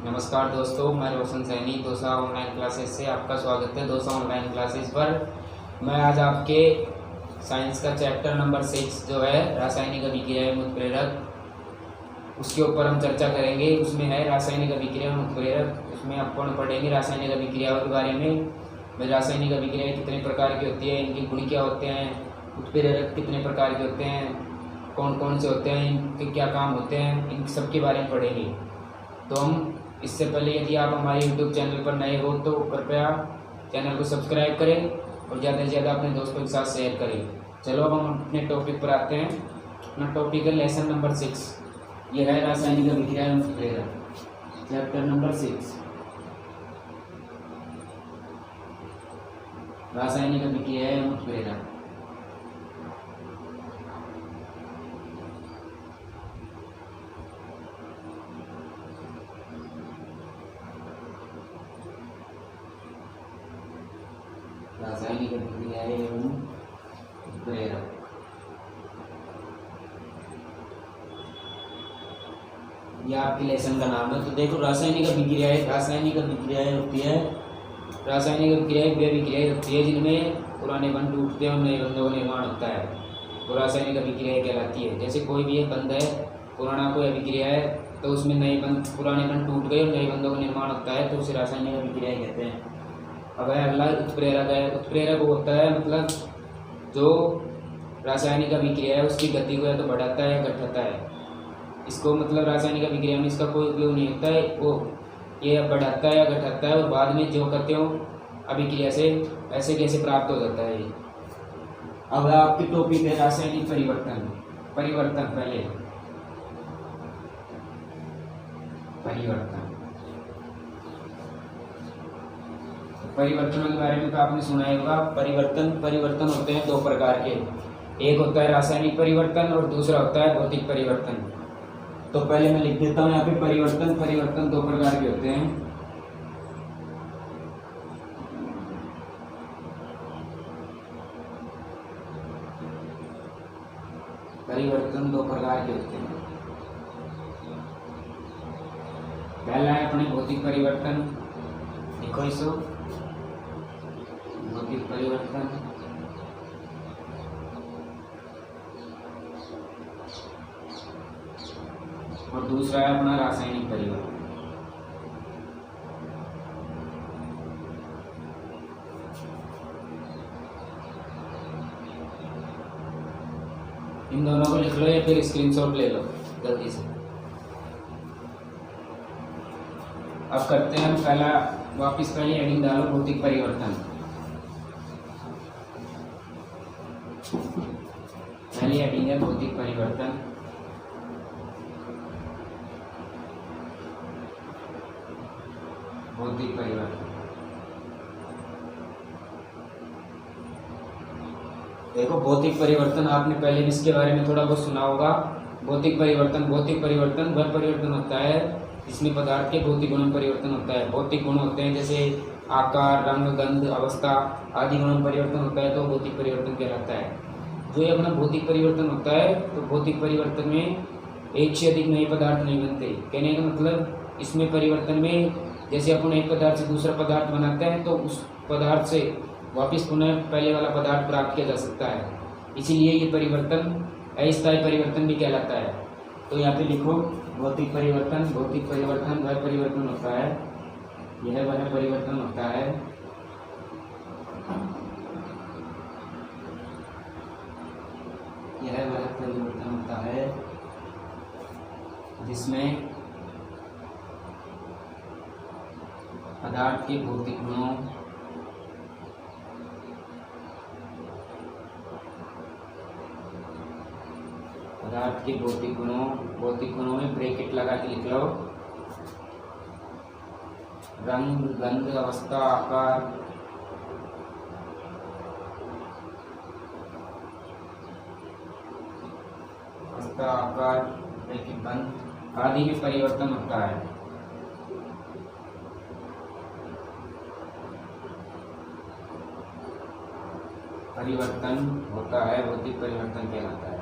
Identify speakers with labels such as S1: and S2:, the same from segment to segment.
S1: नमस्कार दोस्तों, मैं रोशन सैनी दोसा ऑनलाइन क्लासेस से आपका स्वागत है। दोसा ऑनलाइन क्लासेस पर मैं आज आपके साइंस का चैप्टर नंबर 6 जो है रासायनिक अभिक्रिया एवं उत्प्रेरक, उसके ऊपर हम चर्चा करेंगे। उसमें है रासायनिक अभिक्रिया एवं उत्प्रेरक। उसमें अपन पढ़ेंगे रासायनिक अभिक्रियाओं के बारे में। रासायनिक अभिक्रियाएँ कितने प्रकार की होती है, इनके गुण क्या होते हैं, उत्प्रेरक कितने प्रकार के होते हैं, कौन कौन से होते हैं, इनके क्या काम होते हैं, इन सब के बारे में पढ़ेंगे। तो हम इससे पहले यदि आप हमारे YouTube चैनल पर नए हो तो कृपया चैनल को सब्सक्राइब करें और ज़्यादा से ज़्यादा अपने दोस्तों के साथ शेयर करें। चलो अब हम अपने टॉपिक पर आते हैं। अपना टॉपिक है लेसन नंबर 6। यह है रासायनिक अभिक्रिया एवं उत्प्रेरक, चैप्टर नंबर 6, रासायनिक अभिक्रिया एवं उत्प्रेरक। रासायनिक अभिक्रिया एवं उत्प्रेरक। यह आपके लेसन का नाम है। तो देखो, रासायनिक अभिक्रियाएं होती है। रासायनिक अभिक्रियाएं वे अभिक्रियाएं होती है जिनमें पुराने बंध टूटते हैं और नए बंधों का निर्माण होता है, तो रासायनिक अभिक्रियाएं कहलाती है। जैसे कोई भी एक बंध है, पुराना कोई अभिक्रिया है, तो उसमें पुराने बंध टूट गए और नए बंधों का निर्माण होता है, तो उसे रासायनिक अभिक्रियाएं कहते हैं। अब अगला उत्प्रेरक है। उत्प्रेरक होता है मतलब जो रासायनिक अभिक्रिया है उसकी गति को या तो बढ़ाता है या घटाता है। इसको मतलब रासायनिक अभिक्रिया में इसका कोई उपयोग नहीं होता है, वो ये बढ़ाता है या घटाता है और बाद में जो करते हो अभिक्रिया से ऐसे कैसे प्राप्त हो जाता है। अब आपकी टॉपिक है रासायनिक परिवर्तन। पहले परिवर्तनों के बारे में तो आपने सुना ही होगा। परिवर्तन होते हैं दो प्रकार के। एक होता है रासायनिक परिवर्तन और दूसरा होता है भौतिक परिवर्तन। तो पहले मैं लिख देता हूँ यहाँ पे परिवर्तन दो प्रकार के होते हैं। परिवर्तन दो प्रकार के होते हैं। पहला है अपने भौतिक परिवर्तन। लिखो इसको, भौतिक परिवर्तन। और दूसरा है अपना रासायनिक परिवर्तन। इन दोनों को लिख लो या फिर स्क्रीनशॉट ले लो जल्दी से। अब करते हैं हम वापिस पहले हेडिंग डालो, भौतिक परिवर्तन। पहली हेडिंग है भौतिक परिवर्तन। भौतिक परिवर्तन देखो, भौतिक परिवर्तन आपने पहले भी इसके बारे में थोड़ा बहुत सुना होगा। भौतिक परिवर्तन वह परिवर्तन होता है इसमें पदार्थ के भौतिक गुणों में परिवर्तन होता है। भौतिक गुण होते हैं जैसे आकार, रंग, गंध, अवस्था आदि गुणों में परिवर्तन होता है, तो भौतिक परिवर्तन कहलाता है। जो ये अपना भौतिक परिवर्तन होता है, तो भौतिक परिवर्तन में एक से अधिक नए पदार्थ नहीं बनते। कहने का मतलब इसमें परिवर्तन में जैसे अपन एक पदार्थ से दूसरा पदार्थ बनाते हैं, तो उस पदार्थ से वापस पुनः पहले वाला पदार्थ प्राप्त किया जा सकता है। इसीलिए ये परिवर्तन अस्थायी परिवर्तन भी कहलाता है। तो यहाँ पे लिखो, भौतिक परिवर्तन वह परिवर्तन होता है, यह वह परिवर्तन होता है जिसमें पदार्थ के भौतिक गुणों भौतिक गुणों में ब्रैकेट लगा के लिख लो, रंग, गंध, अवस्था, आकार, ब्रैकेट बंद आदि में परिवर्तन होता है। परिवर्तन होता है, भौतिक परिवर्तन कहलाता है।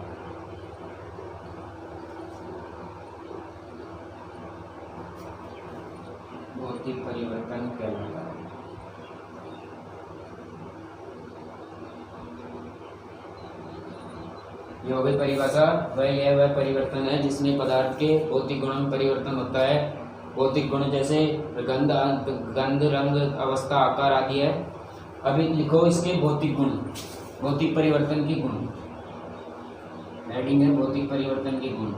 S1: भौतिक परिवर्तन कहलाता है। ये हो गई परिभाषा। वह परिवर्तन है जिसमें पदार्थ के भौतिक गुणों में परिवर्तन होता है। भौतिक गुण जैसे गंध, रंग, अवस्था, आकार आदि है। अभी लिखो इसके भौतिक गुण, भौतिक परिवर्तन के गुण। हेडिंग है भौतिक परिवर्तन के गुण।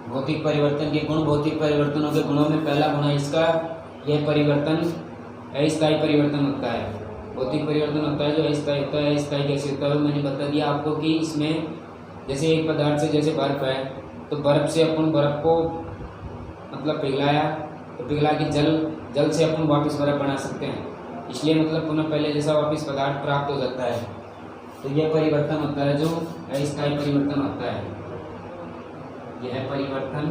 S1: भौतिक परिवर्तन के गुण। भौतिक परिवर्तनों के गुणों में पहला गुण है इसका, यह परिवर्तन अस्थायी परिवर्तन होता है। भौतिक परिवर्तन होता है जो अस्थायी होता है। अस्थायी कैसे होता है मैंने बता दिया आपको कि इसमें जैसे एक पदार्थ से, जैसे बर्फ है, तो बर्फ से अपन बर्फ को मतलब पिघलाया, तो पिघला के जल से अपन वापस बर्फ बना सकते हैं। इसलिए मतलब पुनः पहले जैसा वापस पदार्थ प्राप्त हो जाता है। तो यह परिवर्तन होता है जो अस्थायी परिवर्तन होता है। यह परिवर्तन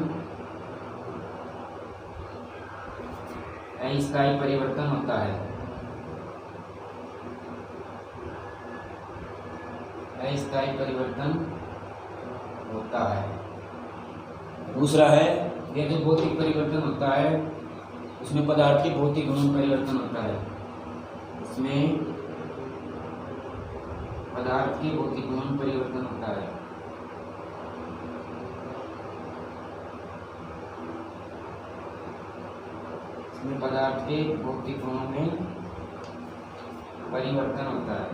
S1: अस्थायी परिवर्तन होता है। अस्थायी परिवर्तन होता है। दूसरा है यह जो भौतिक परिवर्तन होता है उसमें पदार्थ के भौतिक गुणों में परिवर्तन होता है। इसमें पदार्थ के भौतिक गुणों में परिवर्तन होता है। इसमें पदार्थ के भौतिक गुणों में परिवर्तन होता है।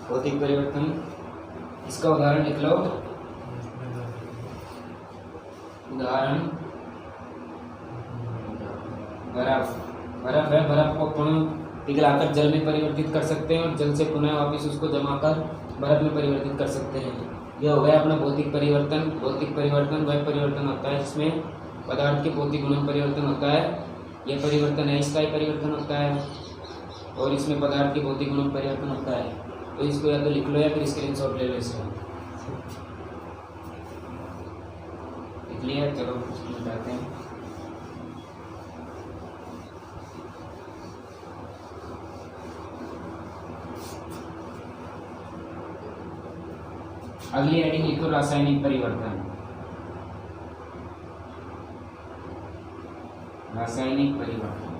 S1: भौतिक परिवर्तन, इसका उदाहरण लिख लो। उदाहरण बर्फ। बर्फ है, बर्फ को पुनः पिघलाकर जल में परिवर्तित कर सकते हैं और जल से पुनः वापस उसको जमाकर बर्फ में परिवर्तित कर सकते हैं। यह हो गया अपना भौतिक परिवर्तन। भौतिक परिवर्तन वह परिवर्तन होता है जिसमें पदार्थ के भौतिक गुणों में परिवर्तन होता है। यह परिवर्तन अस्थायी परिवर्तन होता है और इसमें पदार्थ के भौतिक गुणों में परिवर्तन होता है। तो इसको या तो लिख लो या फिर स्क्रीनशॉट ले लो इसका। लिख लिया, चलो बताते हैं। अगली हेडिंग लिखो रासायनिक परिवर्तन। रासायनिक परिवर्तन।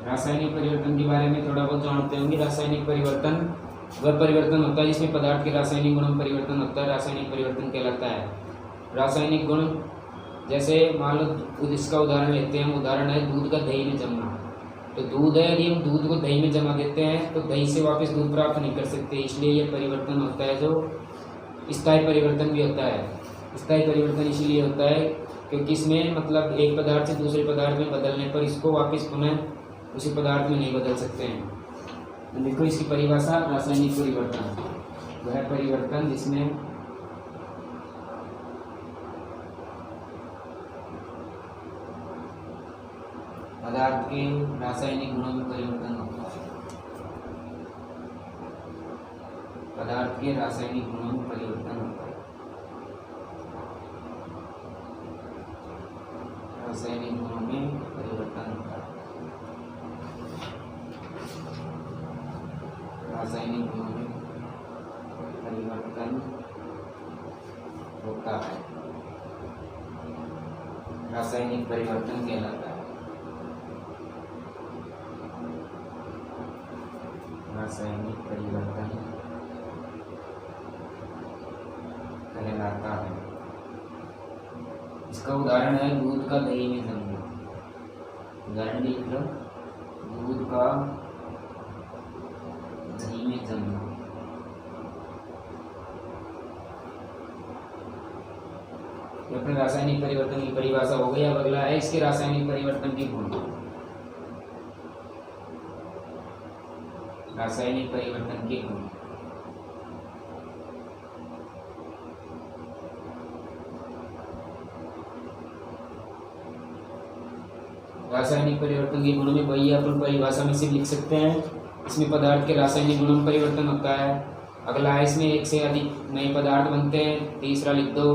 S1: रासायनिक परिवर्तन के बारे में थोड़ा बहुत जानते होंगे। रासायनिक परिवर्तन वह परिवर्तन होता है जिसमें पदार्थ के रासायनिक गुणों में परिवर्तन होता है। रासायनिक परिवर्तन कहलाता है। रासायनिक गुण जैसे मान लो इसका उदाहरण लेते हैं हम। उदाहरण है दूध का दही में जमना। तो दूध है, यदि हम दूध को दही में जमा देते हैं तो दही से वापस दूध प्राप्त नहीं कर सकते। इसलिए यह परिवर्तन होता है जो स्थायी परिवर्तन भी होता है। स्थायी परिवर्तन इसीलिए होता है क्योंकि इसमें मतलब एक पदार्थ से दूसरे पदार्थ में बदलने पर इसको वापस पुनः उसी पदार्थ में नहीं बदल सकते हैं। देखो इसकी परिभाषा, रासायनिक परिवर्तन वह परिवर्तन जिसमें पदार्थ के रासायनिक गुणों में परिवर्तन होता है। पदार्थ के रासायनिक गुणों में परिवर्तन होता है। रासायनिक गुणों में परिवर्तन होता है। रासायनिक गुणों में परिवर्तन होता है। रासायनिक परिवर्तन कहलाता है। रासायनिक परिवर्तन कहलाता है। इसका उदाहरण है दूध का दही में जमना। उदाहरण लिख लो, दूध का दही में जमना। तो अपने रासायनिक परिवर्तन की परिभाषा हो गई। अब अगला है इसके रासायनिक परिवर्तन के गुण। रासायनिक परिवर्तन के गुण। रासायनिक परिवर्तन के गुणों में वही अपन परिभाषा में से लिख सकते हैं। इसमें पदार्थ के रासायनिक गुणों में परिवर्तन होता है। अगला है इसमें एक से अधिक नए पदार्थ बनते हैं। तीसरा लिख दो,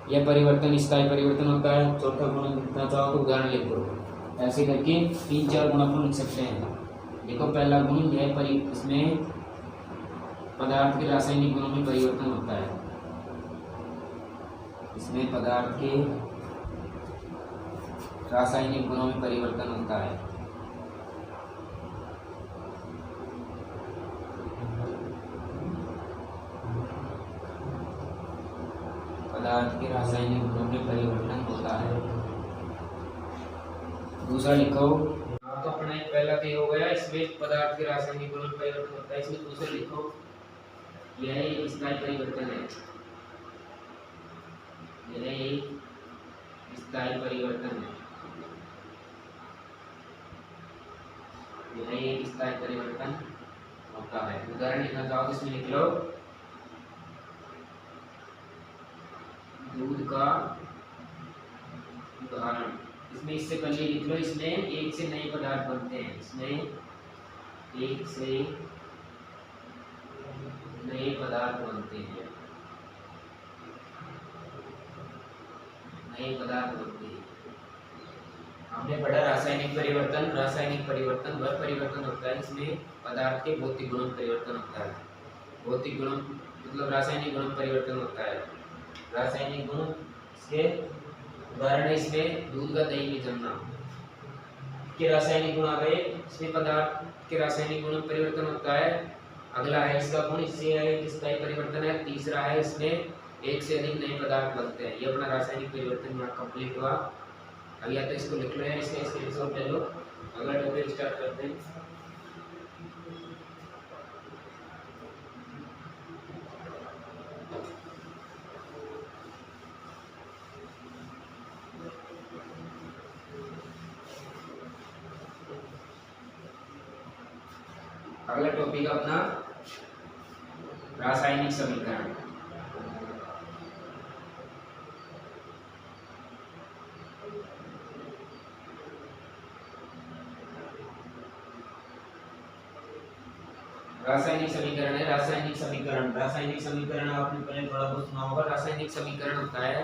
S1: यह परिवर्तन स्थायी परिवर्तन होता है। चौथा गुण लिखना चाहो तो उदाहरण लिखो। ऐसे करके 3-4 गुण अपन लिख सकते हैं। देखो पहला गुण यह इसमें पदार्थ के रासायनिक गुणों में परिवर्तन होता है। इसमें पदार्थ के रासायनिक गुणों में परिवर्तन होता है। पदार्थ के रासायनिक गुणों में परिवर्तन होता है। दूसरा लिखो। हाँ तो अपना एक पहला तो हो गया, इसमें पदार्थ के रासायनिक गुणों में परिवर्तन होता है। इसमें दूसरा लिखो, यह स्थायी परिवर्तन है। यह स्थायी परिवर्तन है। यह एक स्थायी परिवर्तन होता है। उदाहरण लिखना चाहो तो इसमें लिख लो, दूध का उदाहरण। इसमें इससे पहले लिख लो, इसमें एक से नए पदार्थ बनते हैं। इसमें एक से नए पदार्थ बनते हैं। नए पदार्थ बनते हैं। हमने पढ़ा रासायनिक परिवर्तन। रासायनिक परिवर्तन वह परिवर्तन होता है इसमें पदार्थ के भौतिक गुणों में परिवर्तन होता है। भौतिक गुणों मतलब रासायनिक गुणों में परिवर्तन होता है। रासायनिक गुण इसके उदाहरण है, इसमें दूध का दही में जमना के रासायनिक गुण आ गए। इसमें पदार्थ के रासायनिक गुणों में परिवर्तन होता है। अगला है इसका गुण, इससे है स्थायी परिवर्तन है। तीसरा है इसमें एक से अधिक नए पदार्थ बनते हैं। ये अपना रासायनिक परिवर्तन यहाँ कंप्लीट हुआ। अब या तो इसको लिख लो या इसके स्क्रीनशॉट ले लो। अगला टॉपिक स्टार्ट करते हैं। अगला टॉपिक अपना रासायनिक समीकरण। रासायनिक समीकरण है। रासायनिक समीकरण आपने पहले थोड़ा बहुत सुना होगा। रासायनिक समीकरण होता है,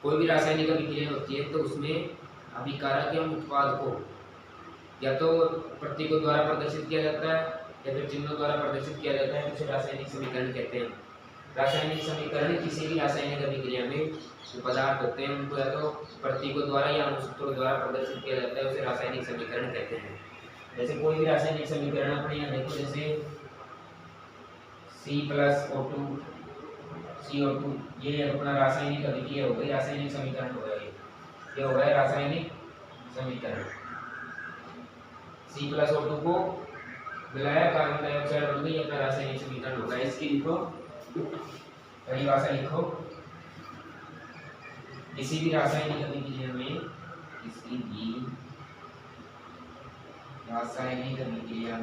S1: कोई भी रासायनिक अभिक्रिया होती है तो उसमें अभिकारक एवं उत्पाद को या तो प्रतीकों द्वारा प्रदर्शित किया जाता है या फिर चिन्हों द्वारा प्रदर्शित किया जाता है, उसे रासायनिक समीकरण कहते हैं। रासायनिक समीकरण किसी भी रासायनिक अभिक्रिया में जो पदार्थ होते हैं उनको या तो प्रतीकों द्वारा या अणुसूत्रों द्वारा प्रदर्शित किया जाता है, उसे रासायनिक समीकरण कहते हैं। जैसे कोई भी रासायनिक समीकरण अपने यहाँ देखो, जैसे C+O2 CO2, ये अपना रासायनिक अभिक्रिया हो गई, रासायनिक समीकरण हो गया। ये हो गया रासायनिक समीकरण। C+O2 को मिलाया कार्बन डाइऑक्साइड बन गई, अपना रासायनिक समीकरण होगा। इसकी लिखो परिभाषा लिखो, किसी भी रासायनिक अभिक्रिया में, किसी भी रासायनिक अभिक्रिया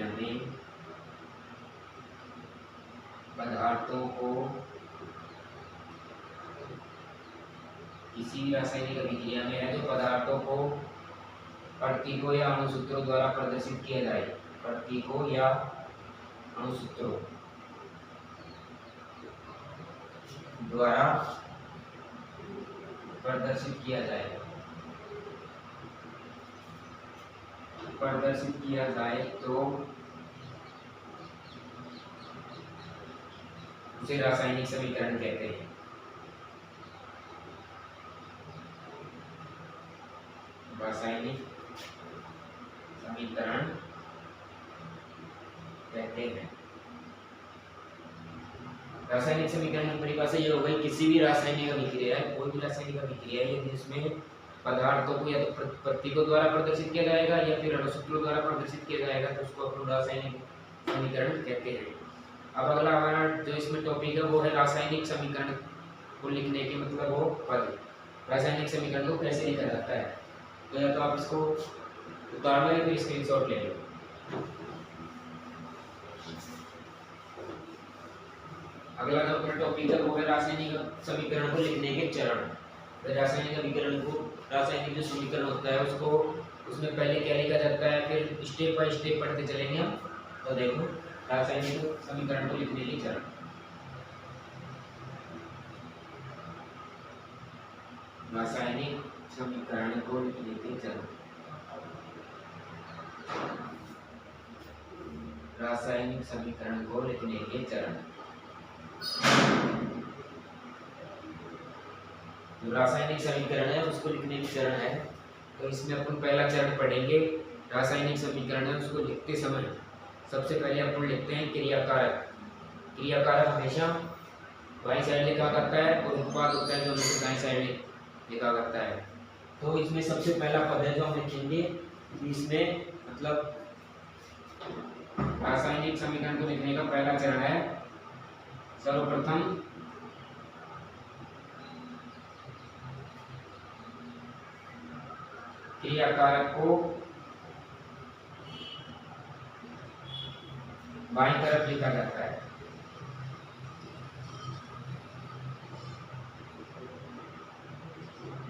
S1: में पदार्थों को, किसी भी रासायनिक अभिक्रिया में है तो पदार्थों को प्रतीकों या अणुसूत्रों द्वारा प्रदर्शित किया जाए। प्रतीकों या अणुसूत्रों द्वारा प्रदर्शित किया जाए। तो उसे रासायनिक समीकरण कहते हैं। रासायनिक समीकरण कहते हैं। रासायनिक समीकरण की परिभाषा ये हो गई, किसी भी रासायनिक अभिक्रिया है, कोई भी रासायनिक अभिक्रिया है जिसमें पदार्थों को या तो प्रतीकों द्वारा प्रदर्शित किया जाएगा या फिर अणुसूत्रों द्वारा प्रदर्शित किया जाएगा, तो उसको अपन रासायनिक समीकरण कहते हैं। अब अगला हमारा जो इसमें टॉपिक है वो है रासायनिक समीकरण को लिखने के मतलब वो पद। रासायनिक समीकरण को कैसे लिखा जाता है, तो या तो आप इसको उतार लो या फिर स्क्रीनशॉट ले लो। अगला जो अपना टॉपिक है वो है रासायनिक समीकरण को लिखने के चरण। रासायनिक अभिकरण को, रासायनिक जो समीकरण होता है उसको, उसमें पहले क्या लिखा जाता है, फिर स्टेप बाय स्टेप पढ़ते चलेंगे हम। तो देखो रासायनिक समीकरण को लिखने के चरण। रासायनिक समीकरण को लिखने के चरण। रासायनिक समीकरण को लिखने के चरण। जो रासायनिक समीकरण है उसको लिखने के चरण है, तो इसमें अपन पहला चरण पढ़ेंगे। रासायनिक समीकरण है उसको लिखते समय सबसे पहले अपन लिखते हैं क्रियाकारक। क्रियाकारक हमेशा बाईं साइड लिखा करता है और उत्पाद होता है जो हमेशा दाईं साइड लिखा करता है। तो इसमें सबसे पहला पद है जो हम लिखेंगे, इसमें मतलब रासायनिक समीकरण को लिखने का पहला चरण है, सर्वप्रथम क्रियाकारक को बाईं तरफ लिखा जाता है।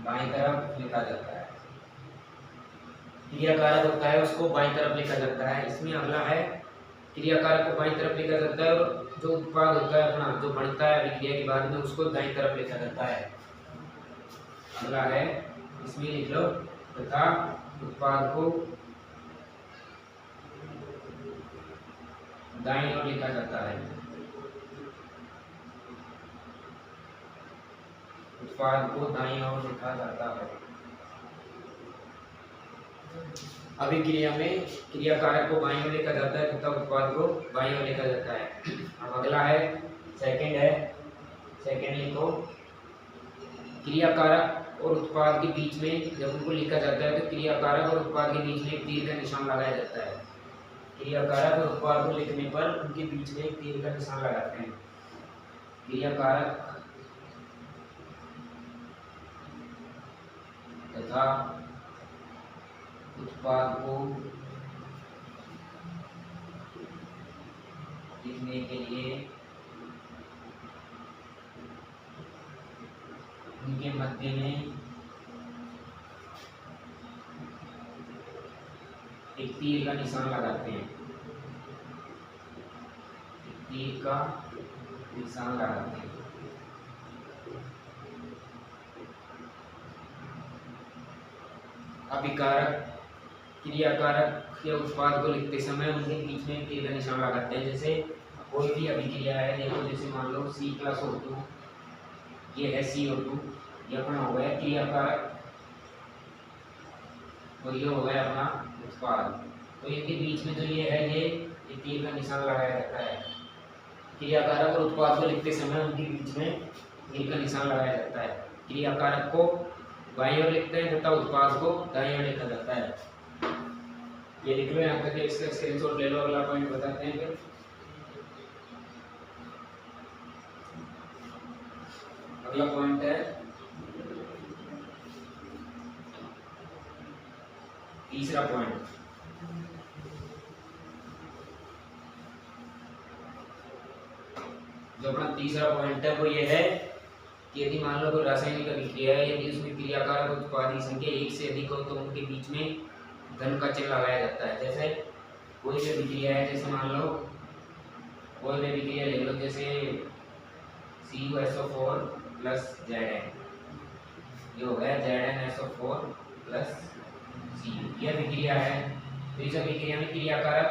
S1: बाईं तरफ लिखा जाता है। क्रियाकारक होता है उसको बाईं तरफ लिखा जाता है। इसमें अगला है क्रियाकारक को बाईं तरफ लिखा जाता है और जो उत्पाद होता है अपना जो बनता है अभिक्रिया के बाद में उसको दाईं तरफ लिखा जाता है। अगला है इसमें लिख लो तथा उत्पाद को दाईं ओर लिखा जाता है। उत्पाद को दाईं ओर लिखा जाता है। अभिक्रिया में क्रियाकारक को बाईं ओर लिखा जाता है तथा उत्पाद को बाईं ओर लिखा जाता है। अब अगला है सेकंड है, सेकंड लिखो क्रियाकारक और उत्पाद के बीच में जब उनको लिखा जाता है तो क्रियाकारक और उत्पाद के बीच में एक तीर का निशान लगाया जाता है। क्रियाकारक और उत्पाद को लिखने पर उनके बीच में एक तीर का निशान लगाते हैं। क्रियाकारक तथा उत्पाद को लिखने के लिए उनके मध्य में एक तीर का निशान लगाते हैं। तीर का निशान लगाते हैं। अभिकारक क्रियाकारक या उत्पाद को लिखते समय उनके बीच में तीर का निशान लगाते हैं। जैसे कोई भी अभिक्रिया है, देखो जैसे मान लो C+O2, ये है CO2, ये अपना हो गया क्रियाकारक और ये हो गया अपना उत्पाद। तो इनके बीच में जो ये है ये तीर का निशान लगाया जाता है। क्रियाकारक और उत्पाद को लिखते समय उनके बीच में तीर का निशान लगाया जाता है। क्रियाकारक को बाईं ओर लिखते हैं तथा उत्पाद को दाईं ओर लिखा जाता है। ये लिख लो यहाँ तक, इसका स्क्रीनशॉट ले लो। अगला पॉइंट बताते हैं फिर। अगला पॉइंट है तीसरा पॉइंट। जो अपना तीसरा पॉइंट है वो ये है कि यदि मान लो कोई रासायनिक अभिक्रिया है, यदि उसमें क्रियाकारक और उत्पाद की संख्या एक से अधिक हो तो उनके बीच में धन का चिन्ह लगाया जाता है। जैसे कोई भी अभिक्रिया है, जैसे मान लो कोई भी अभिक्रिया ले लो, जैसे CuSO4 प्लस Zn, ये हो गया ZnSO4 प्लस Cu, यह अभिक्रिया है। तो इस अभिक्रिया में क्रियाकारक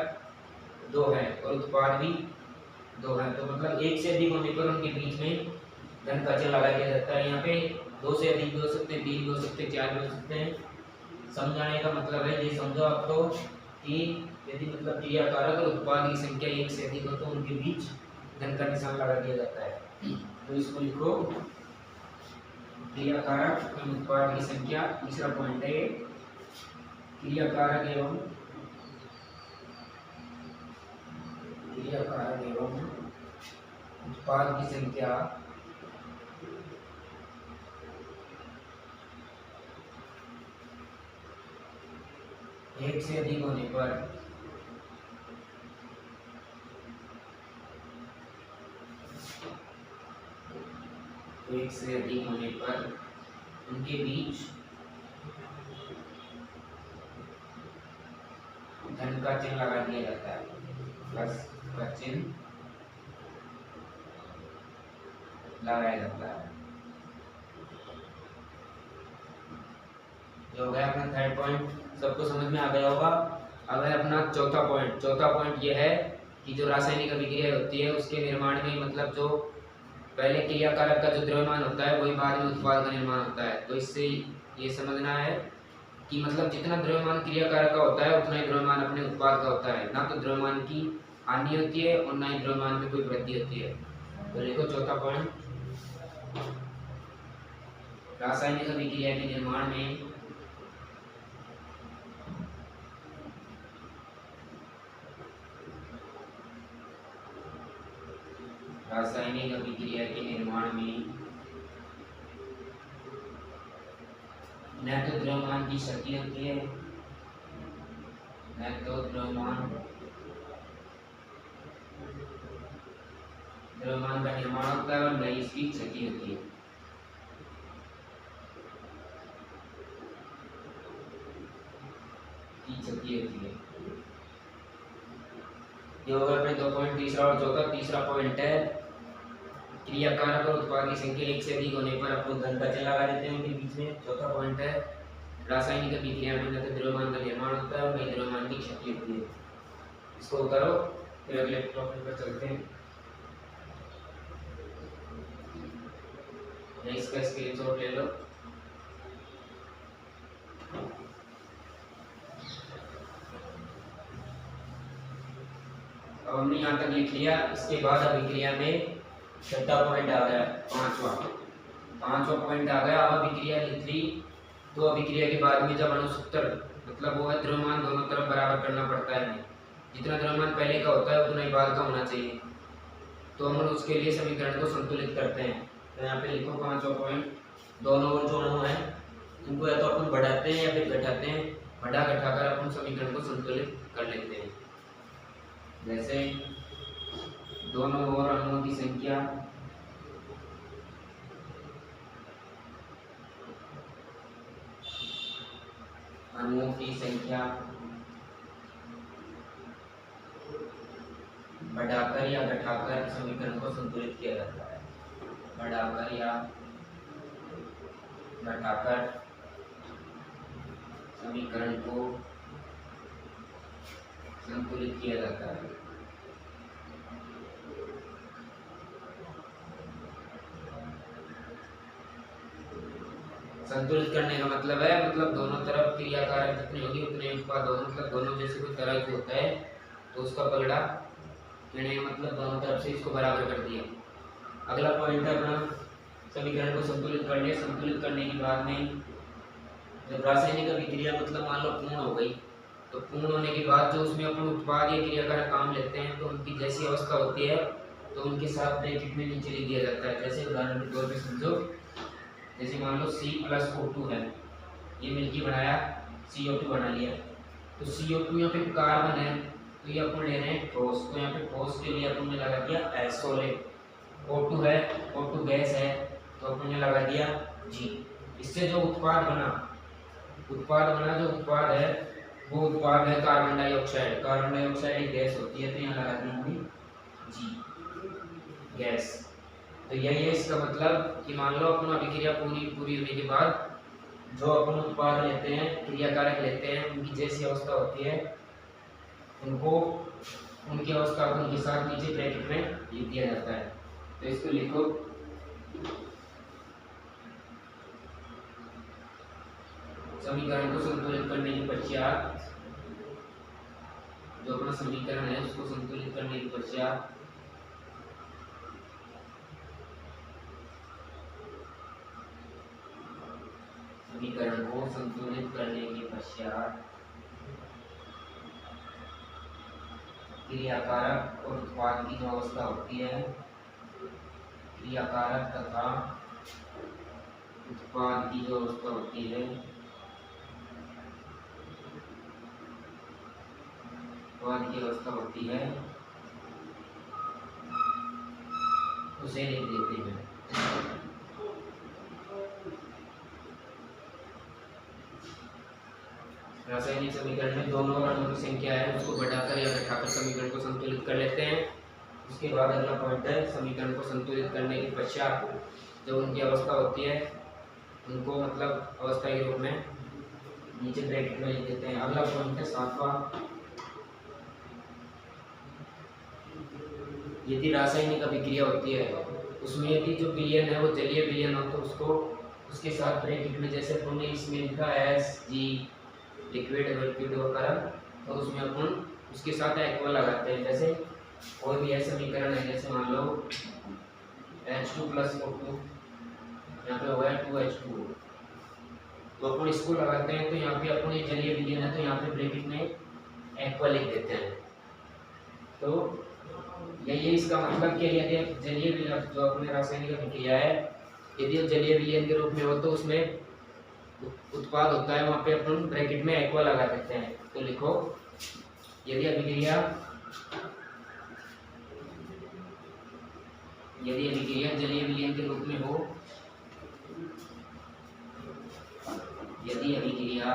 S1: 2 है और उत्पाद भी 2 है, तो मतलब एक से अधिक होने पर उनके बीच में धन का चिन्ह लगा दिया जाता है। यहाँ पे 2 से अधिक भी हो सकते हैं, 3 भी हो सकते हैं, 4 भी हो सकते हैं। समझाने का मतलब है, ये समझो आप तो कि यदि मतलब क्रियाकारक और उत्पाद की संख्या एक से अधिक हो तो उनके बीच धन का निशान लगा दिया जाता है। तो इसको लिखो क्रियाकारक एवं उत्पाद की संख्या। तीसरा पॉइंट है क्रियाकारक एवं उत्पाद की संख्या एक से अधिक होने पर उनके बीच धन का चिन्ह लगा दिया जाता है प्लस। का चिन्ह लगाया जाता है। जो हो गया अपना थर्ड पॉइंट, सबको समझ में आ गया होगा। अब है अपना चौथा पॉइंट। चौथा पॉइंट ये है कि जो रासायनिक अभिक्रिया होती है उसके निर्माण में मतलब जो पहले क्रियाकारक का जो द्रव्यमान होता है वही बाद में उत्पाद का निर्माण होता है। तो इससे ये समझना है कि मतलब जितना द्रव्यमान क्रियाकारक का होता है उतना ही द्रव्यमान अपने उत्पाद का होता है। ना तो द्रव्यमान की हानि होती है और ना ही द्रव्यमान में कोई वृद्धि होती है। तो देखो चौथा पॉइंट, रासायनिक अभिक्रिया के निर्माण में रासायनिक अभिक्रिया के निर्माण में न तो द्रव्यमान की क्षति होती है, न तो द्रव्यमान का निर्माण होता है और न ही इसकी क्षति होती है। ये होगा अपने दो पॉइंट, तीसरा और चौथा। तीसरा पॉइंट है क्रियाकारक और उत्पाद की संख्या एक से अधिक होने पर अपन घन का चिन्ह लगा देते हैं उनके बीच में। चौथा पॉइंट है रासायनिक अभिक्रिया में न तो द्रव्यमान का निर्माण होता है और न ही द्रव्यमान की क्षति होती है। इसको करो फिर अगले टॉपिक पर चलते हैं। इसका स्क्रीनशॉट ले लो। अब हमने यहाँ तक लिख लिया। इसके बाद अभिक्रिया में छठा पॉइंट आ गया, पांचवा पॉइंट आ गया। अब अभिक्रिया लिख ली तो अभिक्रिया के बाद में जब अणुसूत्र मतलब वो है द्रव्यमान दोनों तरफ बराबर करना पड़ता है। जितना द्रव्यमान पहले का होता है उतना ही बाद का होना चाहिए। तो हम उसके लिए समीकरण को संतुलित करते हैं। तो यहाँ पे लिखो पांचवा पॉइंट, दोनों ओर जो अणु है उनको या तो अपन बढ़ाते हैं या फिर घटाते हैं। बढ़ा घटाकर अपन समीकरण को संतुलित कर लेते हैं। जैसे दोनों ओर अणुओं की संख्या बढ़ाकर या घटाकर समीकरण को संतुलित किया जाता है। बढ़ाकर या घटाकर समीकरण को संतुलित किया जाता है। संतुलित करने का मतलब है मतलब दोनों तरफ क्रियाकारक जितनी होगी उतने उत्पाद होगा। मतलब दोनों जैसे कोई तरह की होता है तो उसका पगड़ा मैंने मतलब दोनों तरफ से इसको बराबर कर दिया। अगला पॉइंट है अपना समीकरण को संतुलित कर लिया। संतुलित करने के बाद में जब रासायनिक अभिक्रिया मतलब मान लो पूर्ण हो गई, तो पूर्ण होने के बाद जो उसमें अपन उत्पाद या क्रियाकारक काम लेते हैं तो उनकी जैसी अवस्था होती है तो उनके साथ ब्रैकेट में नीचे लिख दिया जाता है। जैसे उदाहरण के तौर पर समझो, जैसे मान लो C+O2 है, ये मिलकर बनाया CO2 बना लिया। तो CO2 यहाँ पे कार्बन है तो ये अपन ले रहे हैं ठोस। तो यहाँ पे ठोस के लिए अपन ने लगा दिया S। O2 है, O2 गैस है तो अपन ने लगा दिया G। इससे जो उत्पाद बना जो उत्पाद है वो उत्पाद है कार्बन डाइऑक्साइड। कार्बन डाइऑक्साइड एक गैस होती है तो यहाँ लगा दिया हमने G, गैस। तो यही है इसका मतलब कि मान लो अपन अभिक्रिया पूरी होने के बाद जो अपन उत्पाद लेते हैं, क्रियाकारक लेते हैं, उनकी जैसी अवस्था होती है उनको उनकी अवस्था को उनके साथ नीचे ब्रैकेट में लिख दिया जाता है। तो इसको लिखो समीकरण को संतुलित करने के पश्चात जो अपना समीकरण है उसको संतुलित करने के पश्चात क्रियाकारक और उत्पाद की जो अवस्था होती है, क्रियाकारक तथा उत्पाद की जो अवस्था होती है उसे लिख देते हैं। रासायनिक समीकरण में दोनों अणुओं की संख्या है उसको बढ़ाकर या घटाकर समीकरण को संतुलित कर लेते हैं। उसके बाद अगला पॉइंट है समीकरण को संतुलित करने के पश्चात जो उनकी अवस्था होती है उनको मतलब अवस्था के रूप में नीचे ब्रैकेट में लिख देते हैं। अगला पॉइंट है 7वां, यदि रासायनिक अभिक्रिया होती है उसमें यदि जो विलयन है वो जलीय विलयन हो तो उसको उसके साथ ब्रैकेट में जैसे हमने इसमें लिखा Hg लिक्विड लिक्विड वगैरह तो उसमें अपन उसके साथ एक्वा लगाते हैं। जैसे कोई भी ऐसा समीकरण है जैसे मान लो H2 + O2 यहाँ पे हो गया 2H2 तो अपन इसको लगाते हैं तो यहाँ पे अपन ये जलीय विलयन है तो यहाँ पे ब्रैकेट में एक्वा लिख देते हैं। तो यही इसका मतलब कि यदि जलीय विलयन जो अपने रासायनिक अभिक्रिया है यदि वो जलीय विलयन के रूप में हो तो उसमें उत्पाद होता है वहाँ पे अपन ब्रैकेट में एक्वा लगा देते हैं। तो लिखो यदि अभिक्रिया जलीय विलयन के रूप में हो यदि अभिक्रिया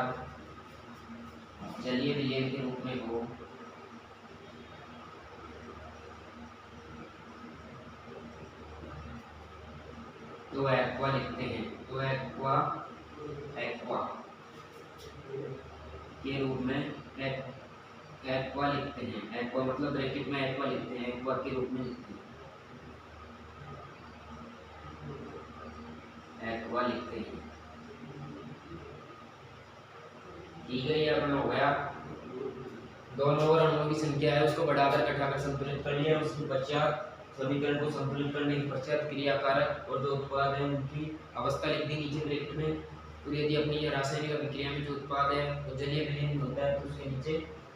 S1: जलीय विलयन के रूप में हो तो एक्वा लिखते हैं। तो एक्वा के रूप में एक्वा लिखते हैं। एक्वा मतलब ब्रैकेट में एक्वा लिखते हैं, एक्वा के रूप में लिखते हैं, एक्वा लिखते हैं। ठीक है, ये अपना हो गया दोनों और अणुओं की संख्या है उसको बढ़ाकर घटाकर संतुलित कर लिया। उसके पश्चात समीकरण को संतुलित करने के पश्चात क्रियाकारक और जो उत्पाद है उनकी अवस्था लिख दी नीचे ब्रैकेट में। तो यदि अपनी ये रासायनिक अभिक्रिया में जो उत्पाद है वो जलीय विलयन होता है तो उसके नीचे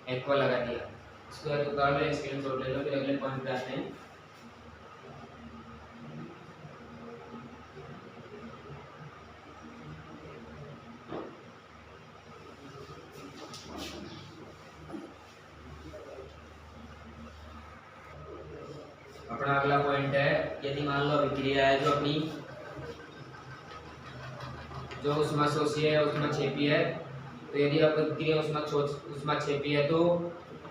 S1: एक्वा लगा दिया। इसको बाद उतार लो, स्क्रीनशॉट ले लो, फिर अगले पॉइंट पे आते हैं। अपना अगला पॉइंट है यदि मान लो अभिक्रिया है जो अपनी जो ऊष्माशोषी है ऊष्माक्षेपी है तो यदि अभिक्रिया ऊष्माक्षेपी है तो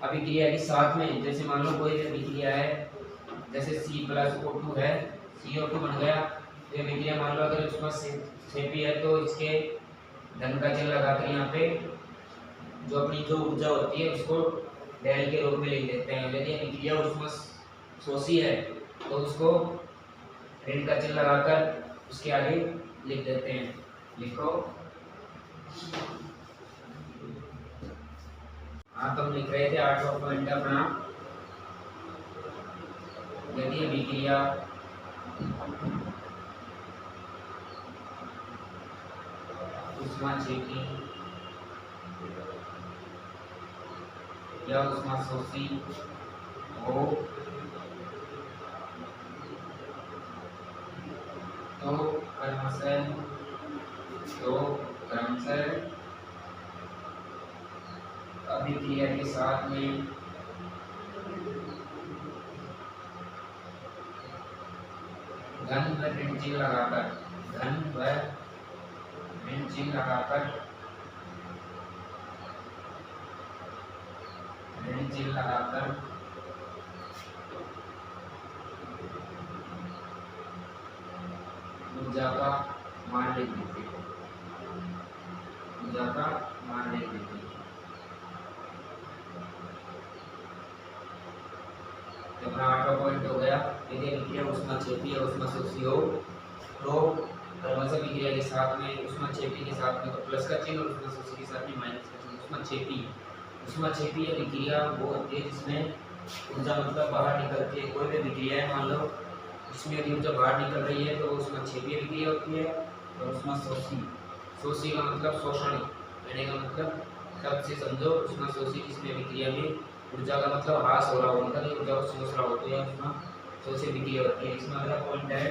S1: अभिक्रिया के साथ में जैसे मान लो कोई अभिक्रिया है जैसे C+O2 है, CO2 बन गया। तो अभिक्रिया मान लो अगर ऊष्माक्षेपी है तो इसके धन का चिन्ह लगाकर यहाँ पे जो अपनी जो ऊर्जा होती है उसको डेल के रूप में लिख देते हैं। यदि अभिक्रिया ऊष्माशोषी है तो उसको ऋण का चिन्ह लगाकर उसके आगे लिख देते हैं। लिखो हाँ तो हम लिख रहे थे 8वां पॉइंट अपना यदि अभिक्रिया ऊष्माक्षेपी या ऊष्माशोषी हो तो क्रमशः अभिक्रिया के साथ में धन व ऋण चिन्ह लगाकर ऊर्जा का मान लिख देते हैं। अपना 8वां पॉइंट हो गया यदि अभिक्रिया ऊष्माक्षेपी या ऊष्माशोषी हो तो क्रमशः अभिक्रिया के साथ में ऊष्माक्षेपी के साथ में तो प्लस का चिन्ह और ऊष्माशोषी के साथ में माइनस का चिन्ह। ऊष्माक्षेपी अभिक्रिया वो होती है जिसमें ऊर्जा मतलब बाहर निकलती है। कोई भी अभिक्रिया है मान लो इसमें यदि ऊर्जा बाहर निकल रही है तो ऊष्माक्षेपी अभिक्रिया होती है। और ऊष्माशोषी का मतलब शोषण करने का मतलब शब्द से समझो। ऊष्माशोषी जिसमें अभिक्रिया में ऊर्जा का मतलब ह्रास हो रहा हो, मतलब ऊर्जा को शोष रहा हो तो यह ऊष्माशोषी अभिक्रिया होती है। इसमें अगला पॉइंट है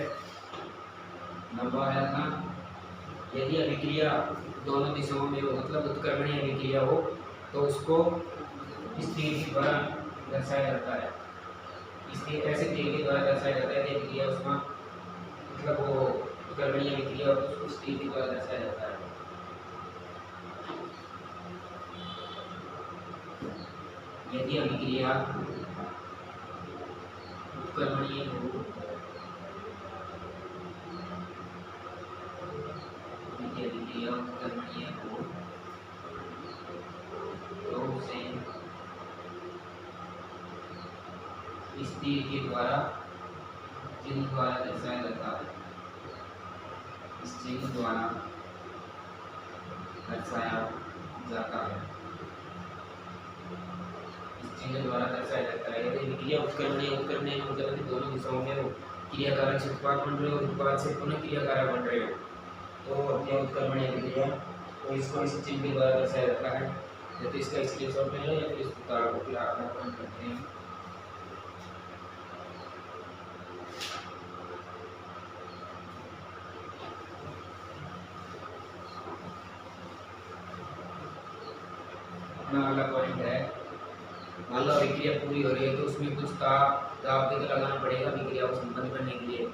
S1: नंबर है अपना यदि अभिक्रिया दोनों दिशाओं में हो मतलब उत्क्रमणीय अभिक्रिया हो तो उसको इस तीर के द्वारा दर्शाया जाता है। इसलिए ऐसे तीर के द्वारा दर्शाया जाता है कि अभिक्रिया उसमें मतलब वो उत्क्रमणीय अभिक्रिया हो तो उसको इस तीर के द्वारा दर्शाया जाता है। यदि अभिक्रिया उत्क्रमणीय हो, यदि अभिक्रिया उत्क्रमणीय हो तो उसे इस तीर के द्वारा चिन्ह द्वारा दर्शाया जाता है। इस चिन्ह द्वारा दर्शाया जाता है। इस चिन्ह द्वारा दर्शाया जाता है। यदि क्रिया उत्क्रमणीय मतलब दोनों दिशाओं में क्रियाकारक से उत्पाद बन रहे हो, उत्पाद से पुनः क्रियाकारक बन रहे हो, तो क्या उत्क्रमणीय क्रिया, तो इसको इस चिन्ह के द्वारा दर्शाया जाता है। या तो इसका स्क्रीनशॉट ले लो या फिर इस उतार को अपलोड करते हैं। अपना अगला पॉइंट है, मान लो अभिक्रिया पूरी हो रही है तो उसमें कुछ दाब देकर लगाना पड़ेगा अभिक्रिया को संपन्न करने के लिए।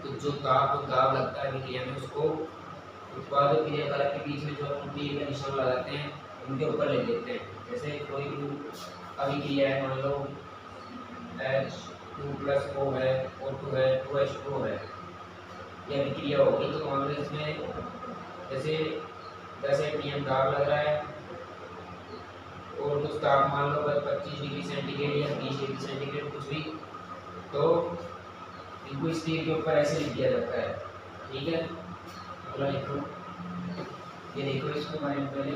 S1: तो जो दाब लगता है अभिक्रिया में, उसको उत्पाद और क्रियाकारक के बीच में जो अपन तीर का निशान लगाते हैं उनके ऊपर ले लेते हैं। जैसे कोई भी अभिक्रिया है, मान लो H2+O है, O2 है, 2H2O है, यह अभिक्रिया होगी। तो मान लो इसमें जैसे 10 atm दाब लग रहा है और कुछ तापमान लो 25 डिग्री सेंटीग्रेड या 20 डिग्री सेंटीग्रेड कुछ भी, तो इनको इस तीर के ऊपर ऐसे लिख दिया जाता है। ठीक है, अगला लिखो, ये देखो इसको पॉइंट पहले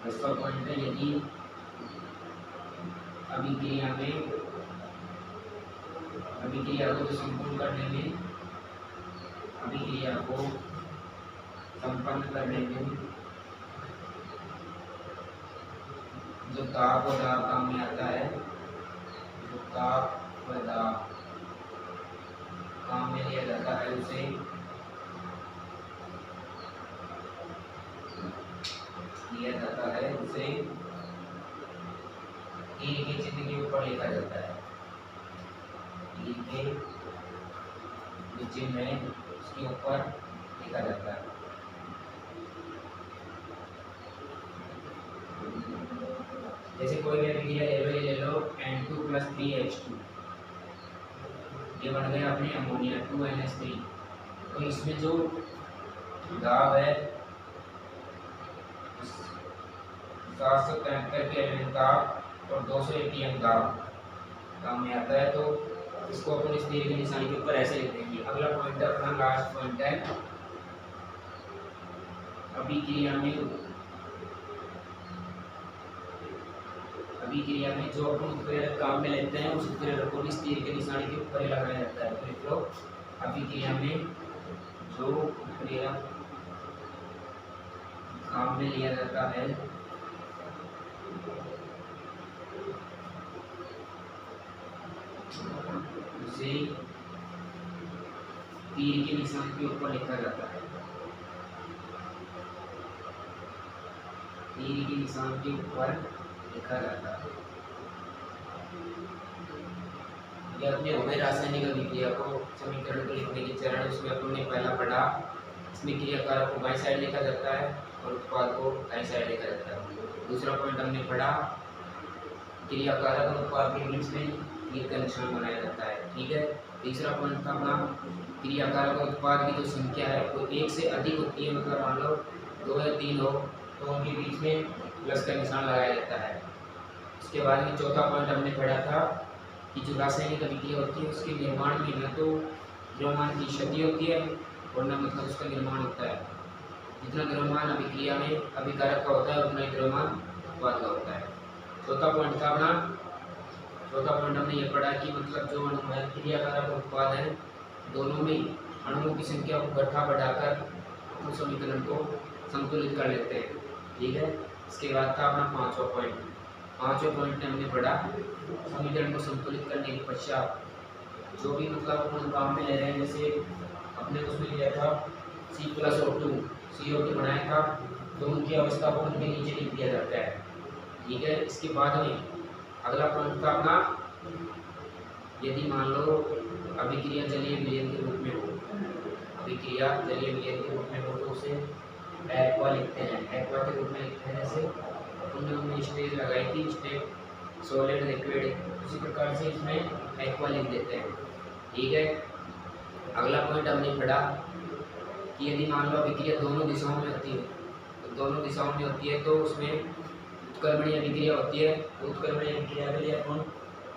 S1: इसका पॉइंट है, यदि अभिक्रिया को संपन्न करने में जो ताप व दाब काम में आता है, जो ताप व दाब काम में लिया जाता है, उसे तीर के चिन्ह के ऊपर लिखा जाता है। तीर के जो चिन्ह है उसके ऊपर लिखा जाता है। जैसे कोई भी अभिक्रिया ले लो N2+3H2, ये बन गया अपने अमोनिया 2NH3। तो इसमें जो दाब है 773 केल्विन दाब और 200 atm दाब काम में आता है। तो इसको अपन इस तीर के निशान के ऊपर ऐसे लिख देंगे। अगला पॉइंट है अपना लास्ट पॉइंट है, अभिक्रिया में जो अपन उत्प्रेरक काम में लेते हैं उस उत्प्रेरक को इस तीर के निशान के ऊपर ही लगाया जाता है। तो लिख लो, अभिक्रिया में जो उत्प्रेरक काम में लिया जाता है उसे तीर के निशान के ऊपर लिखा जाता है। तीर के निशान के ऊपर लिखा जाता है। ये अपने हो गए रासायनिक अभिक्रिया को समीकरण को लिखने के चरण। उसमें अपने पहला पढ़ा, इसमें क्रियाकारक को बाईं साइड लिखा जाता है और उत्पाद को दाईं साइड लिखा जाता है। दूसरा पॉइंट हमने पढ़ा, क्रियाकारक और उत्पाद के बीच में तीर का निशान बनाया जाता है। ठीक है, तीसरा पॉइंट था अपना, क्रियाकारक और उत्पाद की जो संख्या है वो एक से अधिक होती है, मतलब मान लो 2 या 3 हो तो उनके बीच में प्लस का निशान लगाया जाता है। उसके बाद में चौथा पॉइंट हमने पढ़ा था कि जो रासायनिक अभिक्रिया होती है उसके निर्माण में न तो द्रव्यमान की क्षति होती है और न मतलब उसका निर्माण होता है। जितना द्रव्यमान अभिक्रिया में अभिकारक का होता है उतना ही द्रव्यमान उत्पाद का होता है। चौथा पॉइंट था अपना, चौथा पॉइंट हमने ये पढ़ा कि मतलब जो अणु है क्रियाकारक और उत्पाद है दोनों में अणुओं की संख्या को घटा बढ़ाकर उस समीकरण को संतुलित कर लेते हैं। ठीक है, इसके बाद था अपना पांचवा पॉइंट में हमने पढ़ा समीकरण को संतुलित करने के पश्चात जो भी मतलब अपन काम में ले रहे हैं, जैसे अपने उसमें लिया था C+O2 CO2 बनाया था, तो उनकी अवस्था को उनके नीचे लिख दिया जाता है। ठीक है, इसके बाद में अगला पॉइंट था अपना, यदि मान लो अभिक्रिया जलीय विलयन के रूप में हो, अभिक्रिया जलीय विलयन के रूप में हो तो उसे एक्वा लिखते हैं। एक्वा के रूप में लिखते हैं जैसे अपन ने उनमें स्टेज लगाई थी, स्टेप सॉलिड लिक्विड, उसी प्रकार से इसमें एक्वा लिख देते हैं। ठीक है। अगला पॉइंट हमने पढ़ा कि यदि मान लो अभिक्रिया दोनों दिशाओं में होती है, तो दोनों दिशाओं में होती है तो उसमें उत्क्रमणीय अभिक्रिया होती है। तो उत्क्रमणीय अभिक्रिया के लिए अपन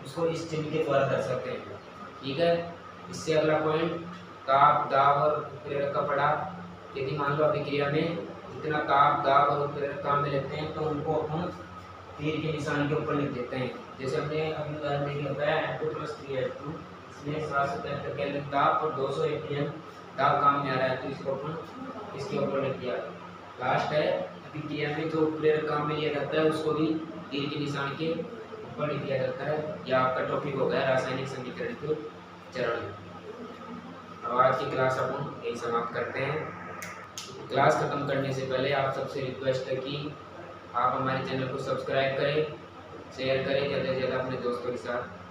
S1: उसको इस चिन्ह के द्वारा दर्शाते हैं। ठीक है। इससे अगला पॉइंट ताप, दाब और उत्प्रेरक का पढ़ा। यदि मान लो अभिक्रिया में जितना ताप, दाब और उत्प्रेरक काम में लेते हैं तो उनको अपन तीर के निशान के ऊपर लिख देते हैं। जैसे हमने अभी उदाहरण देखिए बताया N2+3H2, इसमें 773 केल्विन ताप और 200 APM दाब काम में आ रहा है, तो इसको अपन इसके ऊपर लिख दिया। लास्ट है अभिक्रिया में जो उत्प्रेरक काम में लिया जाता है उसको भी तीर के निशान के ऊपर लिख दिया जाता है। यह आपका टॉपिक हो गया रासायनिक समीकरण के चरण। अब आज की क्लास अपन यही समाप्त करते हैं। क्लास खत्म करने से पहले आप सबसे रिक्वेस्ट है कि आप हमारे चैनल को सब्सक्राइब करें, शेयर करें ज़्यादा से ज़्यादा अपने दोस्तों के साथ।